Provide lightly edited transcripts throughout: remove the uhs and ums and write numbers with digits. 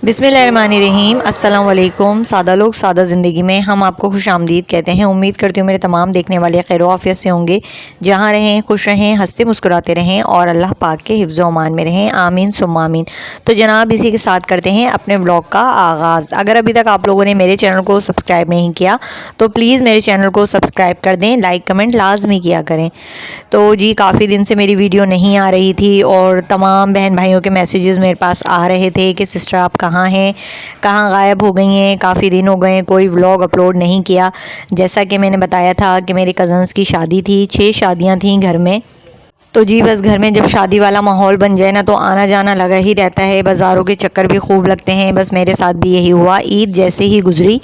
बिस्मिल्लाहिर्रहमानिर्रहीम। अस्सलाम वालेकुम। सादा लोग सादा ज़िंदगी में हम आपको खुश आमदीद कहते हैं। उम्मीद करती हूँ मेरे तमाम देखने वाले खैर आफियत से होंगे। जहाँ रहें खुश रहें, हंसते मुस्कुराते रहें और अल्लाह पाक के हिफ्ज़ अमान में रहें। आमीन सुम्मा आमीन। तो जनाब इसी के साथ करते हैं अपने व्लॉग का आगाज़। अगर अभी तक आप लोगों ने मेरे चैनल को सब्सक्राइब नहीं किया तो प्लीज़ मेरे चैनल को सब्सक्राइब कर दें, लाइक कमेंट लाजमी किया करें। तो जी काफ़ी दिन से मेरी वीडियो नहीं आ रही थी और तमाम बहन भाइयों के मैसेजेस मेरे पास आ रहे थे कि सिस्टर आप कहाँ हैं, कहाँ गायब हो गई हैं, काफ़ी दिन हो गए कोई व्लॉग अपलोड नहीं किया। जैसा कि मैंने बताया था कि मेरे कज़न्स की शादी थी, 6 शादियाँ थीं घर में। तो जी बस घर में जब शादी वाला माहौल बन जाए ना तो आना जाना लगा ही रहता है, बाज़ारों के चक्कर भी खूब लगते हैं। बस मेरे साथ भी यही हुआ। ईद जैसे ही गुजरी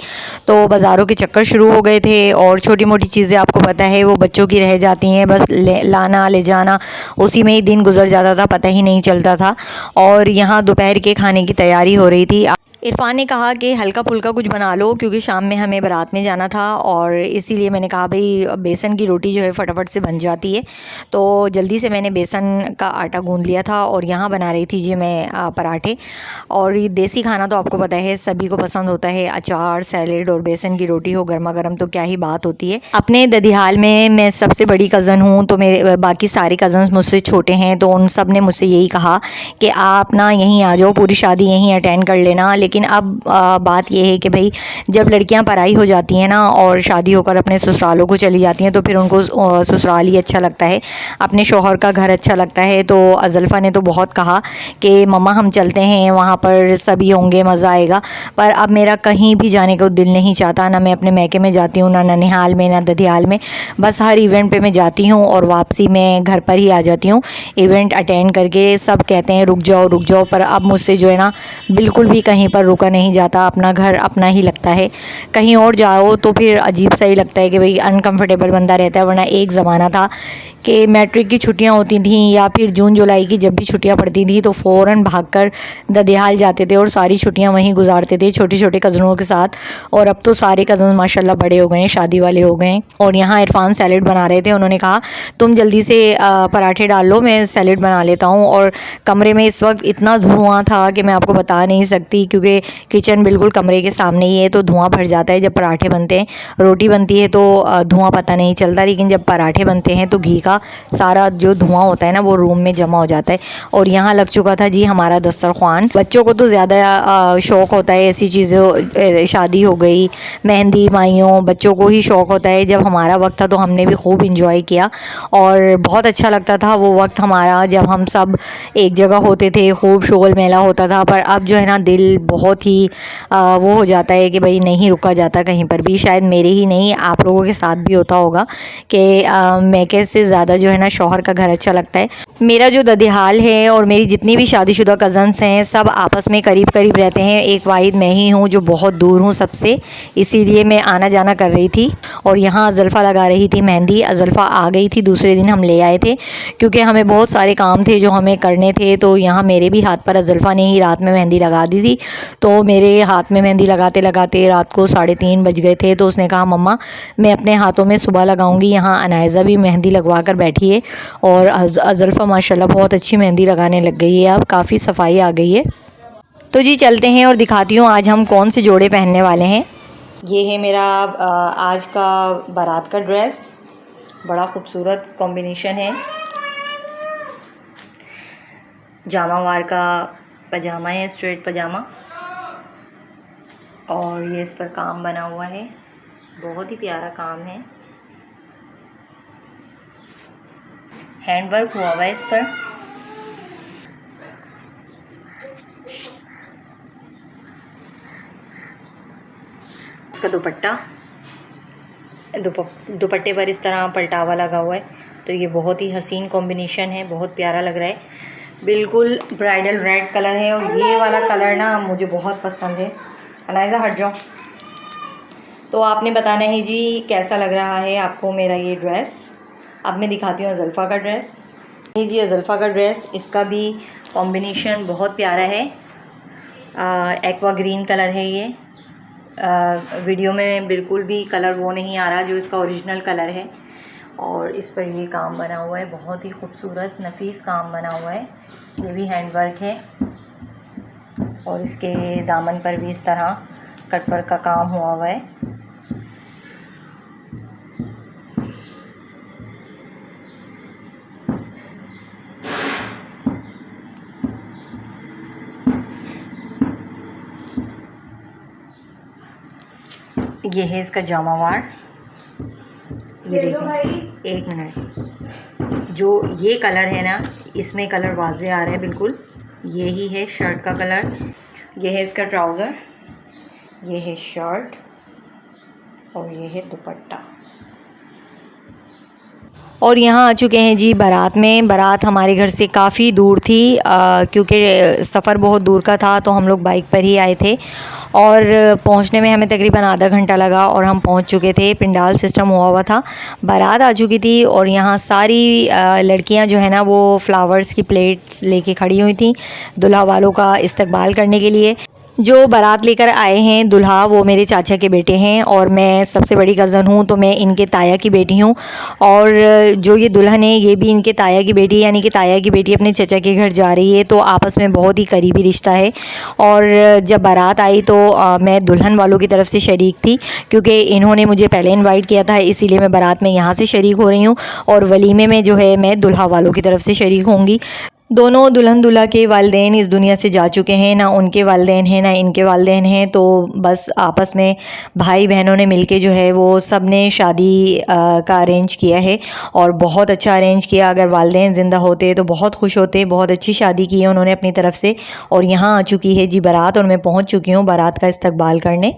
तो बाज़ारों के चक्कर शुरू हो गए थे और छोटी मोटी चीज़ें आपको पता है वो बच्चों की रह जाती हैं, बस लाना ले जाना, उसी में ही दिन गुजर जाता था, पता ही नहीं चलता था। और यहाँ दोपहर के खाने की तैयारी हो रही थी। इरफान ने कहा कि हल्का फुल्का कुछ बना लो क्योंकि शाम में हमें बारात में जाना था और इसीलिए मैंने कहा भाई बेसन की रोटी जो है फटाफट से बन जाती है। तो जल्दी से मैंने बेसन का आटा गूंद लिया था और यहाँ बना रही थी जी मैं पराठे। और ये देसी खाना तो आपको पता है सभी को पसंद होता है, अचार सैलेड और बेसन की रोटी हो गर्मा गर्म तो क्या ही बात होती है। अपने ददिहाल में मैं सबसे बड़ी कज़न हूँ तो मेरे बाकी सारे कज़न्स मुझसे छोटे हैं, तो उन सब ने मुझसे यही कहा कि आप ना यहीं आ जाओ, पूरी शादी यहीं अटेंड कर लेना। लेकिन अब बात यह है कि भाई जब लड़कियां पराई हो जाती हैं ना और शादी होकर अपने ससुरालों को चली जाती हैं तो फिर उनको ससुराल ही अच्छा लगता है, अपने शौहर का घर अच्छा लगता है। तो अज़ल्फ़ा ने तो बहुत कहा कि मम्मा हम चलते हैं, वहाँ पर सभी होंगे, मज़ा आएगा। पर अब मेरा कहीं भी जाने को दिल नहीं चाहता, ना मैं अपने मैके में जाती हूँ, ना ननिहाल में, ना ददियाल में। बस हर इवेंट पे मैं जाती हूँ और वापसी में घर पर ही आ जाती हूँ इवेंट अटेंड करके। सब कहते हैं रुक जाओ, पर अब मुझसे जो है ना बिल्कुल भी कहीं पर रुका नहीं जाता। अपना घर अपना ही लगता है, कहीं और जाओ तो फिर अजीब सा ही लगता है कि भाई अनकंफर्टेबल बंदा रहता है। वरना एक ज़माना था कि मैट्रिक की छुट्टियां होती थी या फिर जून जुलाई की जब भी छुट्टियां पड़ती थी तो फ़ौरन भागकर ददियाल जाते थे और सारी छुट्टियां वहीं गुजारते थे छोटे छोटे कज़नों के साथ। और अब तो सारे कज़न माशाल्लाह बड़े हो गए हैं, शादी वाले हो गए हैं। और यहाँ इरफान सैलेड बना रहे थे, उन्होंने कहा तुम जल्दी से पराठे डाल लो, मैं सैलेड बना लेता हूँ। और कमरे में इस वक्त इतना धुआं था कि मैं आपको बता नहीं सकती, क्योंकि किचन बिल्कुल कमरे के सामने ही है तो धुआं भर जाता है। जब पराठे बनते हैं, रोटी बनती है तो धुआं पता नहीं चलता, लेकिन जब पराठे बनते हैं तो घी का सारा जो धुआं होता है ना वो रूम में जमा हो जाता है। और यहाँ लग चुका था जी हमारा दस्तरख्वान। बच्चों को तो ज़्यादा शौक़ होता है ऐसी चीज़ें, शादी हो गई, मेहंदी माइयों, बच्चों को ही शौक़ होता है। जब हमारा वक्त था तो हमने भी खूब इंजॉय किया और बहुत अच्छा लगता था वो वक्त हमारा, जब हम सब एक जगह होते थे, खूब शोल मेला होता था। पर अब जो है ना दिल बहुत ही वो हो जाता है कि भाई नहीं रुका जाता कहीं पर भी। शायद मेरे ही नहीं आप लोगों के साथ भी होता होगा कि मैके से ज़्यादा जो है ना शौहर का घर अच्छा लगता है। मेरा जो ददिहाल है और मेरी जितनी भी शादीशुदा कज़न्स हैं सब आपस में करीब करीब रहते हैं। एक वाहिद मैं ही हूँ जो बहुत दूर हूँ सबसे, इसीलिए मैं आना जाना कर रही थी। और यहाँ अज़ल्फ़ा लगा रही थी मेहंदी। अज़ल्फ़ा आ गई थी, दूसरे दिन हम ले आए थे क्योंकि हमें बहुत सारे काम थे जो हमें करने थे। तो यहाँ मेरे भी हाथ पर अज़ल्फ़ा ने ही रात में मेहंदी लगा दी थी। तो मेरे हाथ में मेहंदी लगाते लगाते रात को 3:30 बज गए थे। तो उसने कहा मम्मा मैं अपने हाथों में सुबह लगाऊंगी। यहाँ अनायज़ा भी मेहंदी लगवा कर बैठी है और अज़ल्फ़ा माशाल्लाह बहुत अच्छी मेहंदी लगाने लग गई है, अब काफ़ी सफाई आ गई है। तो जी चलते हैं और दिखाती हूँ आज हम कौन से जोड़े पहनने वाले हैं। ये है मेरा आज का बारात का ड्रेस, बड़ा खूबसूरत कॉम्बिनेशन है। जामावार का पजामा है, स्ट्रेट पजामा, और ये इस पर काम बना हुआ है, बहुत ही प्यारा काम है, हैंडवर्क हुआ हुआ है इस पर। इसका दुपट्टे पर इस तरह पलटावा लगा हुआ है। तो ये बहुत ही हसीन कॉम्बिनेशन है, बहुत प्यारा लग रहा है। बिल्कुल ब्राइडल रेड कलर है और ये वाला कलर ना मुझे बहुत पसंद है। अनायज़ा हट जाओ। तो आपने बताना है जी कैसा लग रहा है आपको मेरा ये ड्रेस। अब मैं दिखाती हूँ अज़ल्फ़ा का ड्रेस। ये जी अज़ल्फ़ा का ड्रेस, इसका भी कॉम्बिनेशन बहुत प्यारा है। एक्वा ग्रीन कलर है ये। वीडियो में बिल्कुल भी कलर वो नहीं आ रहा जो इसका ओरिजिनल कलर है। और इस पर ये काम बना हुआ है, बहुत ही खूबसूरत नफीस काम बना हुआ है। ये भी हैंडवर्क है। और इसके दामन पर भी इस तरह कटवर्क का काम हुआ हुआ है। ये है इसका जामावार, ये देखिए, एक मिनट, जो ये कलर है ना, इसमें कलर वाज़े आ रहे हैं बिल्कुल। ये ही है शर्ट का कलर। ये है इसका ट्राउज़र, ये है शर्ट और ये है दुपट्टा। और यहाँ आ चुके हैं जी बारात में। बारात हमारे घर से काफ़ी दूर थी, क्योंकि सफ़र बहुत दूर का था, तो हम लोग बाइक पर ही आए थे और पहुँचने में हमें तकरीबन आधा घंटा लगा और हम पहुँच चुके थे। पंडाल सिस्टम हुआ था, बारात आ चुकी थी और यहाँ सारी लड़कियाँ जो है ना वो फ्लावर्स की प्लेट्स लेके खड़ी हुई थी दुल्हा वालों का इस्तकबाल करने के लिए। जो बारात लेकर आए हैं दुल्हा, वो मेरे चाचा के बेटे हैं और मैं सबसे बड़ी कज़न हूँ, तो मैं इनके ताया की बेटी हूँ। और जो ये दुल्हन है ये भी इनके ताया की बेटी, यानी कि ताया की बेटी अपने चचा के घर जा रही है, तो आपस में बहुत ही करीबी रिश्ता है। और जब बारात आई तो मैं दुल्हन वालों की तरफ से शरीक थी, क्योंकि इन्होंने मुझे पहले इन्वाइट किया था, इसीलिए मैं बारात में यहाँ से शरीक हो रही हूँ। और वलीमे में जो है मैं दुल्हा वालों की तरफ से शरीक होंगी। दोनों दुल्हन दूल्हा के वालिदैन इस दुनिया से जा चुके हैं, ना उनके वालिदैन हैं ना इनके वालिदैन हैं, तो बस आपस में भाई बहनों ने मिलके जो है वो सब ने शादी का अरेंज किया है और बहुत अच्छा अरेंज किया। अगर वालिदैन ज़िंदा होते तो बहुत खुश होते। बहुत अच्छी शादी की है उन्होंने अपनी तरफ से। और यहाँ आ चुकी है जी बारात और मैं पहुँच चुकी हूँ बारात का इस्तकबाल करने।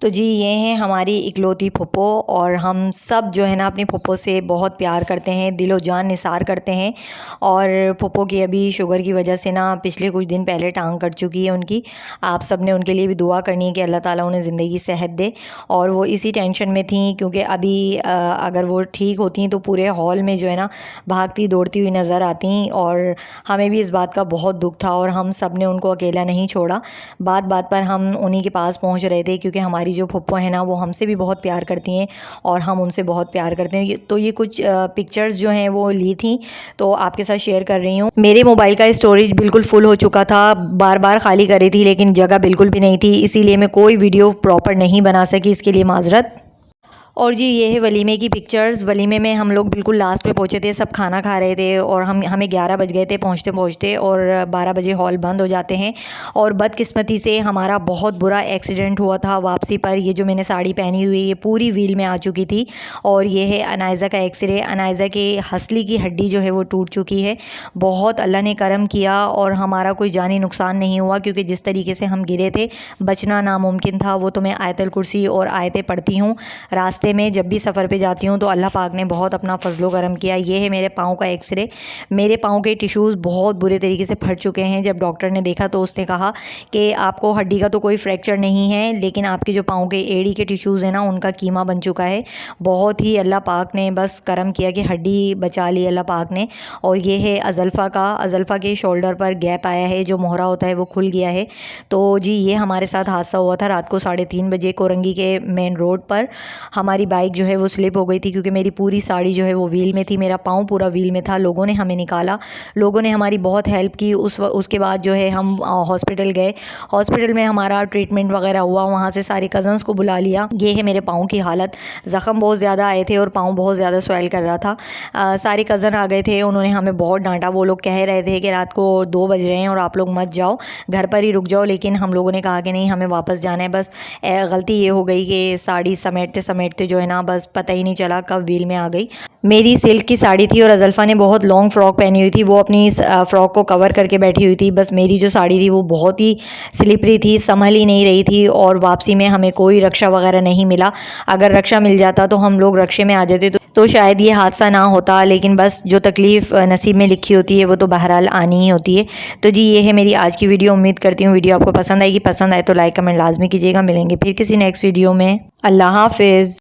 तो जी ये हैं हमारी इकलौती फुप्पो और हम सब जो है ना अपनी फुप्पो से बहुत प्यार करते हैं, दिलो जान निसार करते हैं। और फुप्पो की अभी शुगर की वजह से ना पिछले कुछ दिन पहले टांग कट चुकी है उनकी। आप सब ने उनके लिए भी दुआ करनी है कि अल्लाह ताला उन्हें ज़िंदगी सेहत दे। और वो इसी टेंशन में थी, क्योंकि अभी अगर वो ठीक होती तो पूरे हॉल में जो है ना भागती दौड़ती हुई नज़र आती। और हमें भी इस बात का बहुत दुख था और हम सब ने उनको अकेला नहीं छोड़ा। बात बात पर हम उन्हीं के पास पहुँच रहे थे, क्योंकि हमारी जो फुप्पो है ना वो हमसे भी बहुत प्यार करती हैं और हम उनसे बहुत प्यार करते हैं। तो ये कुछ पिक्चर्स जो हैं वो ली थी, तो आपके साथ शेयर कर रही हूँ। मेरे मोबाइल का स्टोरेज बिल्कुल फुल हो चुका था, बार बार खाली कर रही थी लेकिन जगह बिल्कुल भी नहीं थी, इसीलिए मैं कोई वीडियो प्रॉपर नहीं बना सकी, इसके लिए माजरत। और जी ये है वलीमे की पिक्चर्स। वलीमे में हम लोग बिल्कुल लास्ट पे पहुँचे थे, सब खाना खा रहे थे और हमें 11 बज गए थे पहुँचते पहुँचते, और 12 बजे हॉल बंद हो जाते हैं। और बदकिस्मती से हमारा बहुत बुरा एक्सीडेंट हुआ था वापसी पर। ये जो मैंने साड़ी पहनी हुई है ये पूरी व्हील में आ चुकी थी। और ये है अनायज़ा का एक्सरे। अनायज़ा के हंसली की हड्डी जो है वो टूट चुकी है। बहुत अल्लाह ने करम किया और हमारा कोई जानी नुकसान नहीं हुआ, क्योंकि जिस तरीके से हम गिरे थे बचना नामुमकिन था। वो तो मैं आयतल कुर्सी और आयतें पढ़ती हूँ रास्ते में जब भी सफ़र पे जाती हूँ, तो अल्लाह पाक ने बहुत अपना फजलो करम किया। ये है मेरे पाँव का एक्सरे। मेरे पाँव के टिश्यूज़ बहुत बुरे तरीके से फट चुके हैं। जब डॉक्टर ने देखा तो उसने कहा कि आपको हड्डी का तो कोई फ्रैक्चर नहीं है, लेकिन आपके जो पाँव के एड़ी के टिश्यूज़ हैं ना उनका कीमा बन चुका है। बहुत ही अल्लाह पाक ने बस करम किया कि हड्डी बचा ली अल्लाह पाक ने। और ये है अज़ल्फ़ा का। अज़ल्फ़ा के शोल्डर पर गैप आया है, जो मोहरा होता है वो खुल गया है। तो जी ये हमारे साथ हादसा हुआ था रात को 3:30 बजे कोरंगी के मेन रोड पर। हमारी बाइक जो है वो स्लिप हो गई थी, क्योंकि मेरी पूरी साड़ी जो है वो व्हील में थी, मेरा पाँव पूरा व्हील में था। लोगों ने हमें निकाला, लोगों ने हमारी बहुत हेल्प की। उसके बाद जो है हम हॉस्पिटल गए। हॉस्पिटल में हमारा ट्रीटमेंट वगैरह हुआ, वहाँ से सारे कज़न्स को बुला लिया। ये है मेरे पाँव की हालत। ज़ख़म बहुत ज़्यादा आए थे और पाँव बहुत ज़्यादा स्वेल कर रहा था। सारे कज़न आ गए थे, उन्होंने हमें बहुत डांटा। वो लोग कह रहे थे कि रात को 2 बज रहे हैं और आप लोग मत जाओ, घर पर ही रुक जाओ, लेकिन हम लोगों ने कहा कि नहीं, हमें वापस जाना है। बस गलती ये हो गई कि साड़ी समेटते समेटते जो है ना बस पता ही नहीं चला कब व्हील में आ गई। मेरी सिल्क की साड़ी थी और अज़ल्फ़ा ने बहुत लॉन्ग फ्रॉक पहनी हुई थी, वो अपनी फ़्रॉक को कवर करके बैठी हुई थी। बस मेरी जो साड़ी थी वो बहुत ही स्लिपरी थी, संभल ही नहीं रही थी। और वापसी में हमें कोई रक्षा वगैरह नहीं मिला। अगर रक्षा मिल जाता तो हम लोग रक्षे में आ जाते तो शायद ये हादसा ना होता, लेकिन बस जो तकलीफ़ नसीब में लिखी होती है वो तो बहरहाल आनी ही होती है। तो जी ये है मेरी आज की वीडियो। उम्मीद करती हूँ वीडियो आपको पसंद आएगी। पसंद आए तो लाइक कमेंट लाजमी कीजिएगा। मिलेंगे फिर किसी नेक्स्ट वीडियो में। अल्लाह हाफ़िज़।